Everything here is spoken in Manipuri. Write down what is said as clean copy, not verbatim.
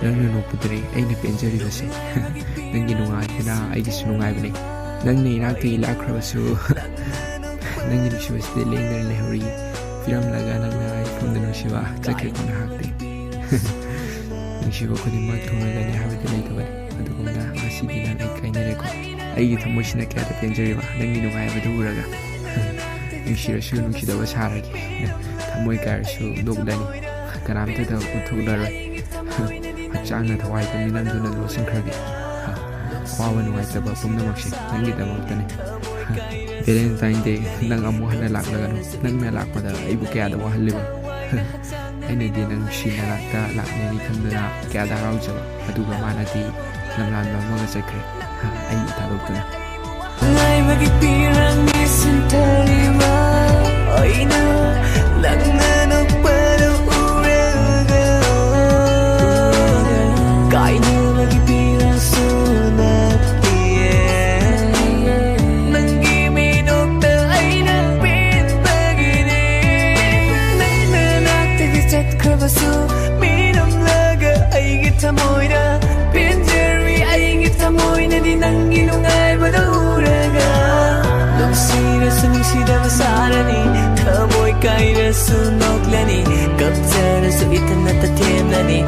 ꯅꯪꯅ ꯅꯣꯛꯄꯗꯨꯅꯤ ꯑꯩꯅ ꯄꯦꯟꯖꯔꯤꯕꯁꯦ ꯅꯪꯒꯤ ꯅꯨꯡꯉꯥꯏꯕꯅ ꯑꯩꯒꯤꯁꯨ ꯅꯨꯡꯉꯥꯏꯕꯅꯤ ꯅꯪꯅ ꯏꯅꯥꯛꯇꯒꯤ ꯂꯥꯛꯈ꯭ꯔꯕꯁꯨ ꯅꯪꯒꯤ ꯅꯨꯡꯁꯤꯕꯁꯤꯗꯤ ꯂꯦꯡꯗꯅ ꯂꯩꯍꯧꯔꯤ ꯄꯤꯔꯝꯂꯒ ꯅꯪꯅ ꯑꯩꯉꯣꯟꯗ ꯅꯨꯡꯁꯤꯕ ꯆꯠꯈ꯭ꯔꯦꯀꯣ ꯉꯥꯏꯍꯥꯛꯇꯤ ꯅꯨꯡꯁꯤꯕ ꯈꯨꯗꯤꯡꯃꯛ ꯊꯨꯡꯅꯒꯅꯤ ꯍꯥꯏꯕꯗꯤ ꯂꯩꯇꯕꯅꯤ ꯑꯗꯨꯒꯨꯝꯅ ꯉꯁꯤꯗꯤ ꯅꯪ ꯑꯩ ꯀꯥꯏꯅꯔꯦꯀꯣ ꯑꯩꯒꯤ ꯊꯃꯣꯏꯁꯤꯅ ꯀꯌꯥꯗ ꯄꯦꯟꯖꯔꯤꯕ ꯅꯪꯒꯤ ꯅꯨꯡꯉꯥꯏꯕꯗꯨ ꯎꯔꯒ ꯅꯨꯡꯁꯤꯔꯁꯨ ꯅꯨꯡꯁꯤꯗꯕ ꯁꯥꯔꯒꯦ ꯊꯃꯣꯏ ꯀꯥꯏꯔꯁꯨ ꯅꯣꯛꯂꯅꯤ ꯀꯅꯥꯝꯇꯗ ꯎꯠꯊꯣꯛꯂꯔꯣꯏ ꯍꯛꯆꯥꯡꯅ ꯊꯋꯥꯏꯗ ꯃꯤꯅꯝꯗꯨꯅ ꯂꯣꯠꯁꯤꯟꯈ꯭ꯔꯒꯦ ꯑꯋꯥꯕ ꯅꯨꯡꯉꯥꯏꯇꯕ ꯄꯨꯝꯅꯃꯛꯁꯦ ꯅꯪꯒꯤꯗꯃꯛꯇꯅꯤ ꯚꯦꯂꯦꯟꯇꯥꯏꯟ ꯗꯦ ꯅꯪ ꯑꯃꯨꯛ ꯍꯟꯅ ꯂꯥꯛꯂꯒꯅꯨ ꯅꯪꯅ ꯂꯥꯛꯄꯗ ꯑꯩꯕꯨ ꯀꯌꯥꯗ ꯋꯥꯍꯜꯂꯤꯕ ꯑꯩꯅꯗꯤ ꯅꯪ ꯅꯨꯡꯁꯤꯅ ꯅꯥꯛꯇ ꯂꯥꯛꯅꯦꯅꯤ ꯈꯟꯗꯨꯅ ꯀꯌꯥꯗ ꯍꯔꯥꯎꯖꯕ ꯑꯗꯨꯒ ꯃꯥꯅꯗꯤ ꯂꯝꯂꯥꯟꯕ ꯑꯃꯒ ꯆꯠꯈ꯭ꯔꯦ ꯑꯩ ꯊꯥꯗꯣꯛꯇꯨꯅ ꯉꯥꯏꯕꯒꯤ ꯄꯤꯔꯪꯅꯤ ꯁꯤꯟꯊꯔꯤꯕ ꯑꯩꯅ ꯅꯪꯅ ꯅꯣꯛꯄꯗꯨ ꯎꯔꯒ ꯀꯥꯏꯅꯕꯒꯤ ꯄꯤꯔꯁꯨ ꯅꯠꯇꯤꯌꯦ ꯅꯪꯒꯤ ꯃꯤꯅꯣꯛꯇ ꯑꯩꯅ ꯄꯦꯟꯕꯒꯤꯅꯦ ꯅꯪꯅ ꯅꯥꯛꯇꯒꯤ ꯆꯠꯈ꯭ꯔꯕꯁꯨ ꯃꯤꯔꯝꯂꯒ ꯑꯩꯒꯤ ꯊꯃꯣꯏꯗ ꯄꯦꯟꯖꯔꯤ ꯑꯩꯒꯤ ꯊꯃꯣꯏꯅꯗꯤ ꯅꯪꯒꯤ ꯅꯨꯡꯉꯥꯏꯕꯗ ꯎꯔꯒ ꯅꯨꯡꯁꯤꯔꯁꯨ ꯅꯨꯡꯁꯤꯗꯕ ꯁꯥꯔꯅꯤ ꯊꯃꯣꯏ ꯀꯥꯏꯔꯁꯨ ꯅꯣꯛꯂꯅꯤ ꯀꯞꯆꯔꯁꯨ ꯏꯊꯟꯇ ꯊꯦꯝꯂꯅꯤ